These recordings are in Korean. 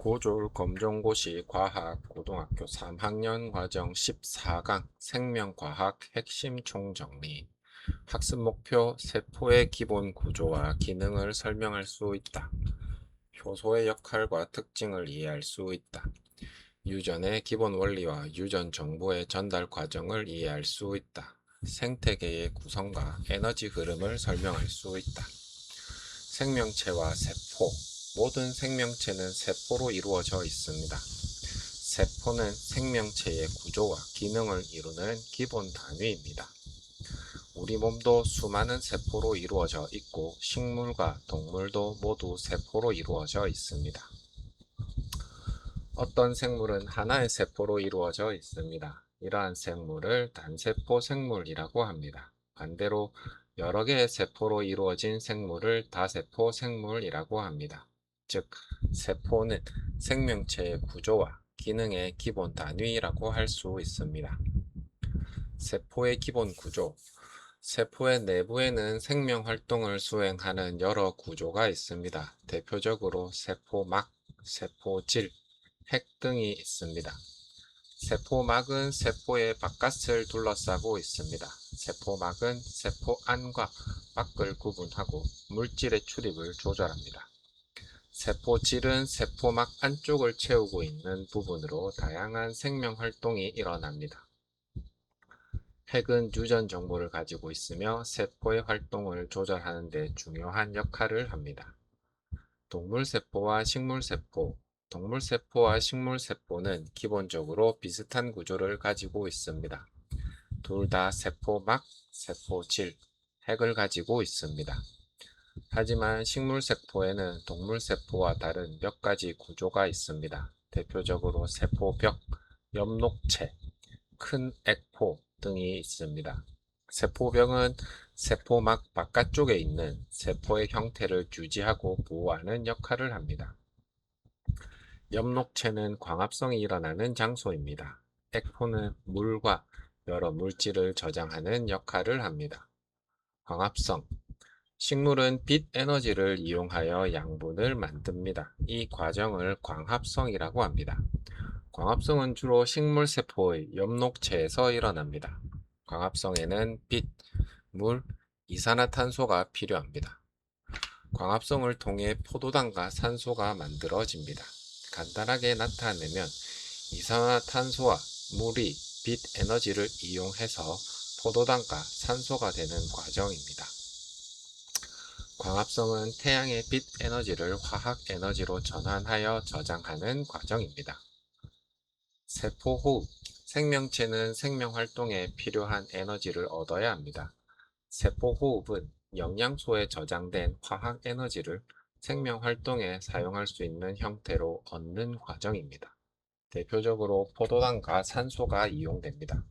고졸 검정고시 과학 고등학교 3학년 과정 14강 생명과학 핵심 총정리. 학습 목표 세포의 기본 구조와 기능을 설명할 수 있다. 효소의 역할과 특징을 이해할 수 있다. 유전의 기본 원리와 유전 정보의 전달 과정을 이해할 수 있다. 생태계의 구성과 에너지 흐름을 설명할 수 있다. 생명체와 세포. 모든 생명체는 세포로 이루어져 있습니다. 세포는 생명체의 구조와 기능을 이루는 기본 단위입니다. 우리 몸도 수많은 세포로 이루어져 있고 식물과 동물도 모두 세포로 이루어져 있습니다. 어떤 생물은 하나의 세포로 이루어져 있습니다. 이러한 생물을 단세포 생물이라고 합니다. 반대로 여러 개의 세포로 이루어진 생물을 다세포 생물이라고 합니다. 즉, 세포는 생명체의 구조와 기능의 기본 단위라고 할 수 있습니다. 세포의 기본 구조. 세포의 내부에는 생명 활동을 수행하는 여러 구조가 있습니다. 대표적으로 세포막, 세포질, 핵 등이 있습니다. 세포막은 세포의 바깥을 둘러싸고 있습니다. 세포막은 세포 안과 밖을 구분하고 물질의 출입을 조절합니다. 세포질은 세포막 안쪽을 채우고 있는 부분으로 다양한 생명 활동이 일어납니다. 핵은 유전 정보를 가지고 있으며 세포의 활동을 조절하는 데 중요한 역할을 합니다. 동물세포와 식물세포. 동물세포와 식물세포는 기본적으로 비슷한 구조를 가지고 있습니다. 둘 다 세포막, 세포질, 핵을 가지고 있습니다. 하지만 식물세포에는 동물세포와 다른 몇 가지 구조가 있습니다. 대표적으로 세포벽, 엽록체, 큰 액포 등이 있습니다. 세포벽은 세포막 바깥쪽에 있는 세포의 형태를 유지하고 보호하는 역할을 합니다. 엽록체는 광합성이 일어나는 장소입니다. 액포는 물과 여러 물질을 저장하는 역할을 합니다. 광합성. 식물은 빛 에너지를 이용하여 양분을 만듭니다. 이 과정을 광합성이라고 합니다. 광합성은 주로 식물 세포의 엽록체에서 일어납니다. 광합성에는 빛, 물, 이산화탄소가 필요합니다. 광합성을 통해 포도당과 산소가 만들어집니다. 간단하게 나타내면 이산화탄소와 물이 빛 에너지를 이용해서 포도당과 산소가 되는 과정입니다. 광합성은 태양의 빛 에너지를 화학 에너지로 전환하여 저장하는 과정입니다. 세포호흡. 생명체는 생명활동에 필요한 에너지를 얻어야 합니다. 세포호흡은 영양소에 저장된 화학 에너지를 생명활동에 사용할 수 있는 형태로 얻는 과정입니다. 대표적으로 포도당과 산소가 이용됩니다.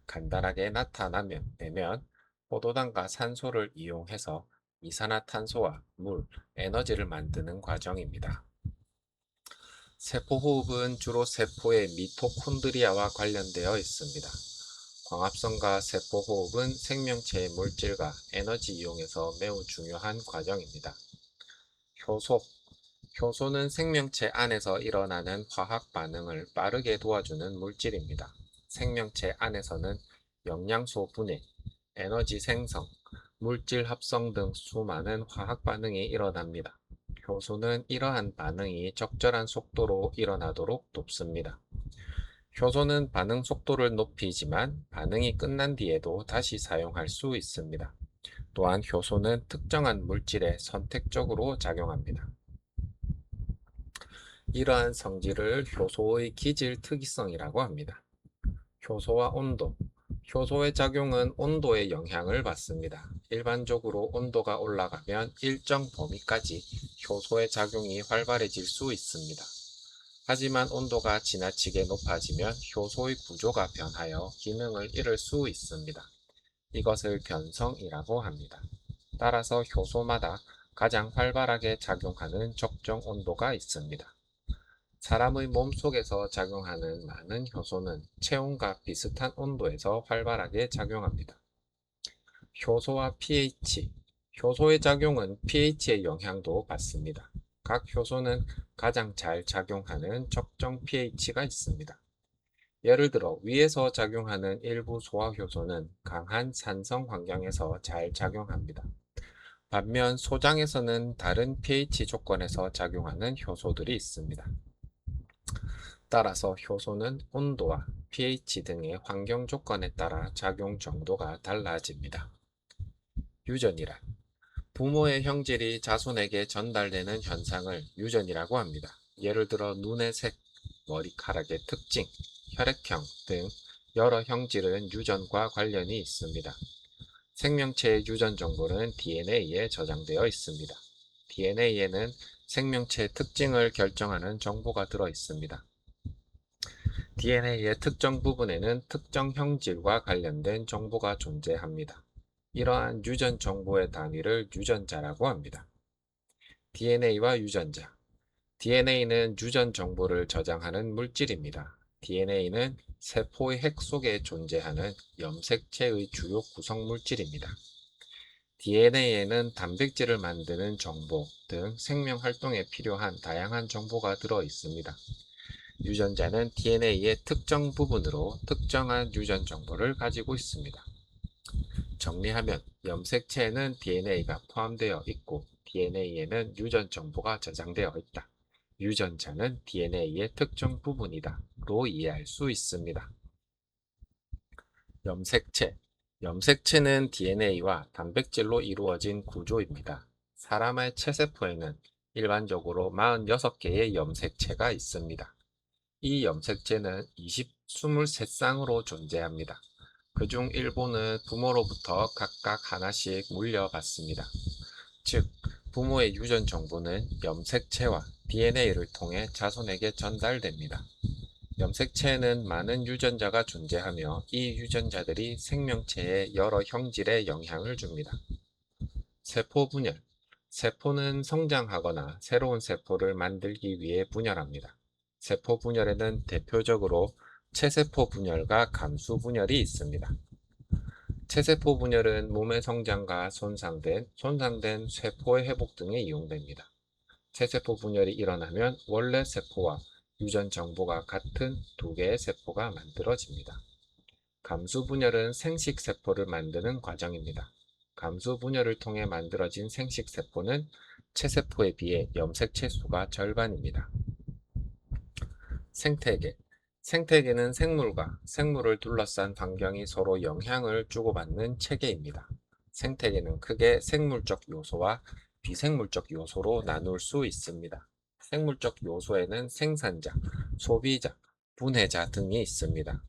간단하게 나타내면 포도당과 산소를 이용해서 이산화탄소와 물, 에너지를 만드는 과정입니다. 세포호흡은 주로 세포의 미토콘드리아와 관련되어 있습니다. 광합성과 세포호흡은 생명체의 물질과 에너지 이용에서 매우 중요한 과정입니다. 효소. 효소는 생명체 안에서 일어나는 화학 반응을 빠르게 도와주는 물질입니다. 생명체 안에서는 영양소 분해, 에너지 생성, 물질 합성 등 수많은 화학 반응이 일어납니다. 효소는 이러한 반응이 적절한 속도로 일어나도록 돕습니다. 효소는 반응 속도를 높이지만 반응이 끝난 뒤에도 다시 사용할 수 있습니다. 또한 효소는 특정한 물질에 선택적으로 작용합니다. 이러한 성질을 효소의 기질 특이성이라고 합니다. 효소와 온도. 효소의 작용은 온도에 영향을 받습니다. 일반적으로 온도가 올라가면 일정 범위까지 효소의 작용이 활발해질 수 있습니다. 하지만 온도가 지나치게 높아지면 효소의 구조가 변하여 기능을 잃을 수 있습니다. 이것을 변성이라고 합니다. 따라서 효소마다 가장 활발하게 작용하는 적정 온도가 있습니다. 사람의 몸속에서 작용하는 많은 효소는 체온과 비슷한 온도에서 활발하게 작용합니다. 효소와 pH. 효소의 작용은 pH의 영향도 받습니다. 각 효소는 가장 잘 작용하는 적정 pH가 있습니다. 예를 들어 위에서 작용하는 일부 소화효소는 강한 산성 환경에서 잘 작용합니다. 반면 소장에서는 다른 pH 조건에서 작용하는 효소들이 있습니다. 따라서 효소는 온도와 pH 등의 환경 조건에 따라 작용 정도가 달라집니다. 유전이란 부모의 형질이 자손에게 전달되는 현상을 유전이라고 합니다. 예를 들어 눈의 색, 머리카락의 특징, 혈액형 등 여러 형질은 유전과 관련이 있습니다. 생명체의 유전 정보는 DNA에 저장되어 있습니다. DNA에는 생명체의 특징을 결정하는 정보가 들어 있습니다. DNA의 특정 부분에는 특정 형질과 관련된 정보가 존재합니다. 이러한 유전 정보의 단위를 유전자라고 합니다. DNA와 유전자. DNA는 유전 정보를 저장하는 물질입니다. DNA는 세포의 핵 속에 존재하는 염색체의 주요 구성 물질입니다. DNA에는 단백질을 만드는 정보 등 생명 활동에 필요한 다양한 정보가 들어 있습니다. 유전자는 DNA의 특정 부분으로 특정한 유전 정보를 가지고 있습니다. 정리하면 염색체에는 DNA가 포함되어 있고 DNA에는 유전 정보가 저장되어 있다. 유전자는 DNA의 특정 부분이다로 이해할 수 있습니다. 염색체. 염색체는 DNA와 단백질로 이루어진 구조입니다. 사람의 체세포에는 일반적으로 46개의 염색체가 있습니다. 이 염색체는 23쌍으로 존재합니다. 그중 일부는 부모로부터 각각 하나씩 물려받습니다. 즉, 부모의 유전 정보는 염색체와 DNA를 통해 자손에게 전달됩니다. 염색체에는 많은 유전자가 존재하며 이 유전자들이 생명체의 여러 형질에 영향을 줍니다. 세포 분열. 세포는 성장하거나 새로운 세포를 만들기 위해 분열합니다. 세포 분열에는 대표적으로 체세포 분열과 감수 분열이 있습니다. 체세포 분열은 몸의 성장과 손상된 세포의 회복 등에 이용됩니다. 체세포 분열이 일어나면 원래 세포와 유전 정보가 같은 두 개의 세포가 만들어집니다. 감수 분열은 생식 세포를 만드는 과정입니다. 감수 분열을 통해 만들어진 생식 세포는 체세포에 비해 염색체 수가 절반입니다. 생태계. 생태계는 생물과 생물을 둘러싼 환경이 서로 영향을 주고받는 체계입니다. 생태계는 크게 생물적 요소와 비생물적 요소로 나눌 수 있습니다. 생물적 요소에는 생산자, 소비자, 분해자 등이 있습니다.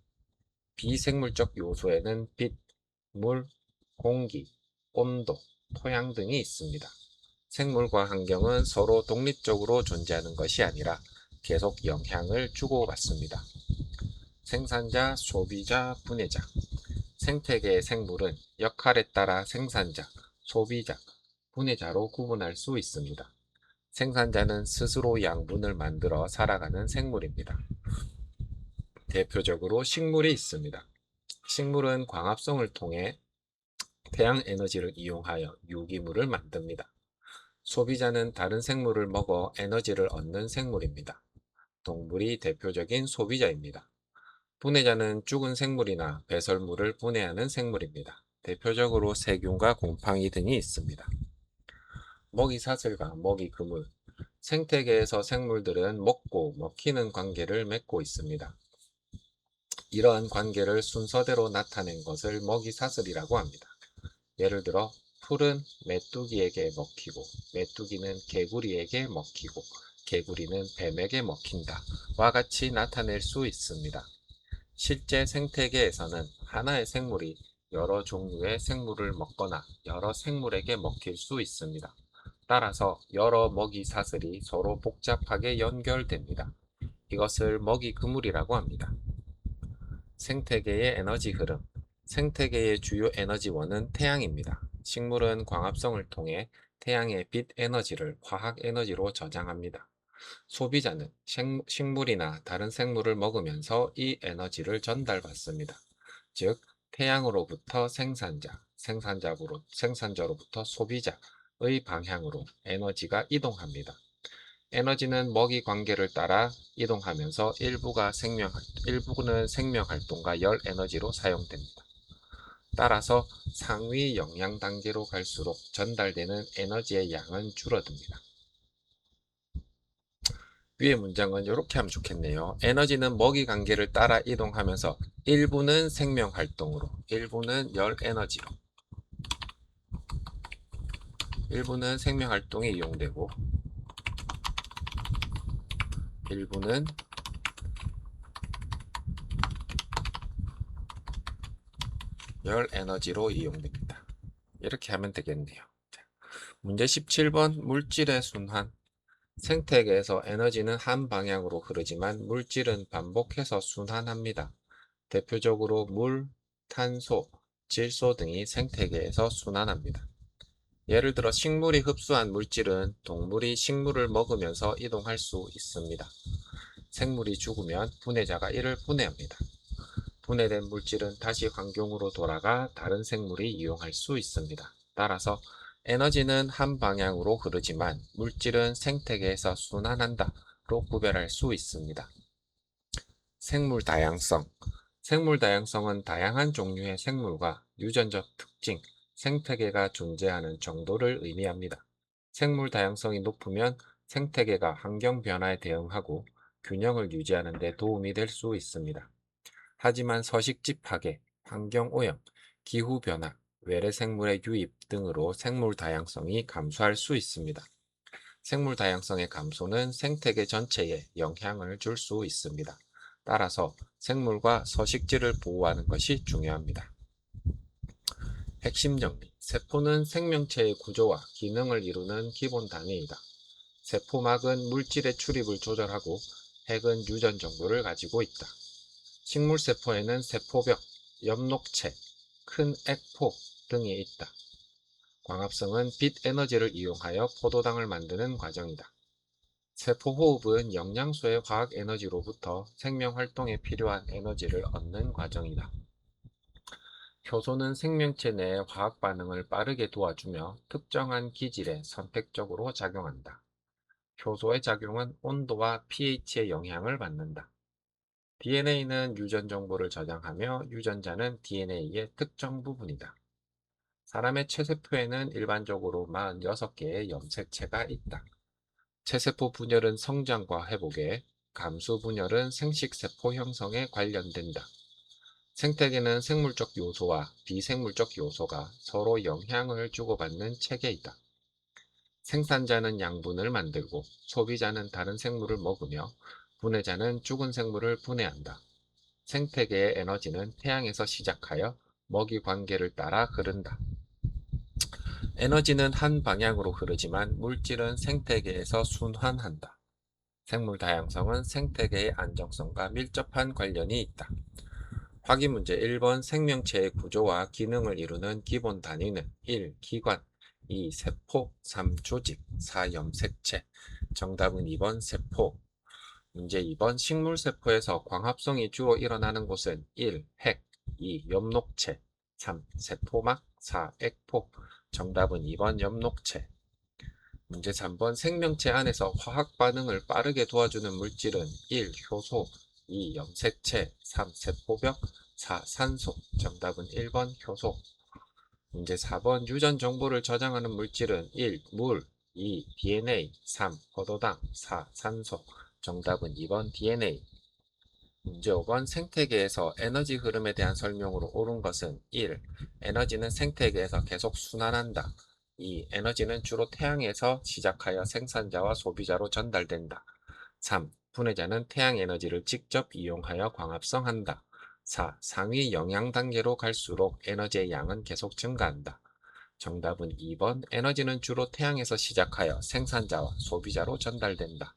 비생물적 요소에는 빛, 물, 공기, 온도, 토양 등이 있습니다. 생물과 환경은 서로 독립적으로 존재하는 것이 아니라 계속 영향을 주고받습니다. 생산자, 소비자, 분해자. 생태계의 생물은 역할에 따라 생산자, 소비자, 분해자로 구분할 수 있습니다. 생산자는 스스로 양분을 만들어 살아가는 생물입니다. 대표적으로 식물이 있습니다. 식물은 광합성을 통해 태양 에너지를 이용하여 유기물을 만듭니다. 소비자는 다른 생물을 먹어 에너지를 얻는 생물입니다. 동물이 대표적인 소비자입니다. 분해자는 죽은 생물이나 배설물을 분해하는 생물입니다. 대표적으로 세균과 곰팡이 등이 있습니다. 먹이 사슬과 먹이 그물. 생태계에서 생물들은 먹고 먹히는 관계를 맺고 있습니다. 이러한 관계를 순서대로 나타낸 것을 먹이 사슬이라고 합니다. 예를 들어 풀은 메뚜기에게 먹히고 메뚜기는 개구리에게 먹히고 개구리는 뱀에게 먹힌다 와 같이 나타낼 수 있습니다. 실제 생태계에서는 하나의 생물이 여러 종류의 생물을 먹거나 여러 생물에게 먹힐 수 있습니다. 따라서 여러 먹이 사슬이 서로 복잡하게 연결됩니다. 이것을 먹이 그물이라고 합니다. 생태계의 에너지 흐름. 생태계의 주요 에너지원은 태양입니다. 식물은 광합성을 통해 태양의 빛 에너지를 화학 에너지로 저장합니다. 소비자는 식물이나 다른 생물을 먹으면서 이 에너지를 전달받습니다. 즉, 태양으로부터 생산자로부터 소비자의 방향으로 에너지가 이동합니다. 에너지는 먹이 관계를 따라 이동하면서 일부는 생명 활동과 열 에너지로 사용됩니다. 따라서 상위 영양 단계로 갈수록 전달되는 에너지의 양은 줄어듭니다. 위의 문장은 이렇게 하면 좋겠네요. 에너지는 먹이 관계를 따라 이동하면서 일부는 생명 활동으로, 일부는 열 에너지로, 일부는 생명 활동에 이용되고, 일부는 열 에너지로 이용됩니다. 이렇게 하면 되겠네요. 문제 17번 물질의 순환. 생태계에서 에너지는 한 방향으로 흐르지만 물질은 반복해서 순환합니다. 대표적으로 물, 탄소, 질소 등이 생태계에서 순환합니다. 예를 들어 식물이 흡수한 물질은 동물이 식물을 먹으면서 이동할 수 있습니다. 생물이 죽으면 분해자가 이를 분해합니다. 분해된 물질은 다시 환경으로 돌아가 다른 생물이 이용할 수 있습니다. 따라서 에너지는 한 방향으로 흐르지만 물질은 생태계에서 순환한다로 구별할 수 있습니다. 생물 다양성. 생물 다양성은 다양한 종류의 생물과 유전적 특징, 생태계가 존재하는 정도를 의미합니다. 생물 다양성이 높으면 생태계가 환경 변화에 대응하고 균형을 유지하는 데 도움이 될 수 있습니다. 하지만 서식지 파괴, 환경 오염, 기후 변화, 외래 생물의 유입 등으로 생물 다양성이 감소할 수 있습니다. 생물 다양성의 감소는 생태계 전체에 영향을 줄 수 있습니다. 따라서 생물과 서식지를 보호하는 것이 중요합니다. 핵심 정리. 세포는 생명체의 구조와 기능을 이루는 기본 단위이다. 세포막은 물질의 출입을 조절하고 핵은 유전 정보를 가지고 있다. 식물세포에는 세포벽, 엽록체, 큰 액포 등이 있다. 광합성은 빛 에너지를 이용하여 포도당을 만드는 과정이다. 세포호흡은 영양소의 화학 에너지로부터 생명활동에 필요한 에너지를 얻는 과정이다. 효소는 생명체 내의 화학 반응을 빠르게 도와주며 특정한 기질에 선택적으로 작용한다. 효소의 작용은 온도와 pH의 영향을 받는다. DNA는 유전 정보를 저장하며 유전자는 DNA의 특정 부분이다. 사람의 체세포에는 일반적으로 46개의 염색체가 있다. 체세포 분열은 성장과 회복에, 감수 분열은 생식세포 형성에 관련된다. 생태계는 생물적 요소와 비생물적 요소가 서로 영향을 주고받는 체계이다. 생산자는 양분을 만들고 소비자는 다른 생물을 먹으며 분해자는 죽은 생물을 분해한다. 생태계의 에너지는 태양에서 시작하여 먹이 관계를 따라 흐른다. 에너지는 한 방향으로 흐르지만 물질은 생태계에서 순환한다. 생물 다양성은 생태계의 안정성과 밀접한 관련이 있다. 확인 문제 1번 생명체의 구조와 기능을 이루는 기본 단위는 1. 기관, 2. 세포, 3. 조직, 4. 염색체. 정답은 2번 세포. 문제 2번 식물세포에서 광합성이 주로 일어나는 곳은 1. 핵, 2. 엽록체, 3. 세포막, 4. 액포. 정답은 2번 엽록체. 문제 3번 생명체 안에서 화학 반응을 빠르게 도와주는 물질은 1. 효소, 2. 염색체, 3. 세포벽, 4. 산소. 정답은 1번 효소. 문제 4번 유전 정보를 저장하는 물질은 1. 물, 2. DNA, 3. 포도당, 4. 산소. 정답은 2번 DNA. 문제 5번 생태계에서 에너지 흐름에 대한 설명으로 옳은 것은 1. 에너지는 생태계에서 계속 순환한다. 2. 에너지는 주로 태양에서 시작하여 생산자와 소비자로 전달된다. 3. 분해자는 태양 에너지를 직접 이용하여 광합성한다. 4. 상위 영양 단계로 갈수록 에너지의 양은 계속 증가한다. 정답은 2번 에너지는 주로 태양에서 시작하여 생산자와 소비자로 전달된다.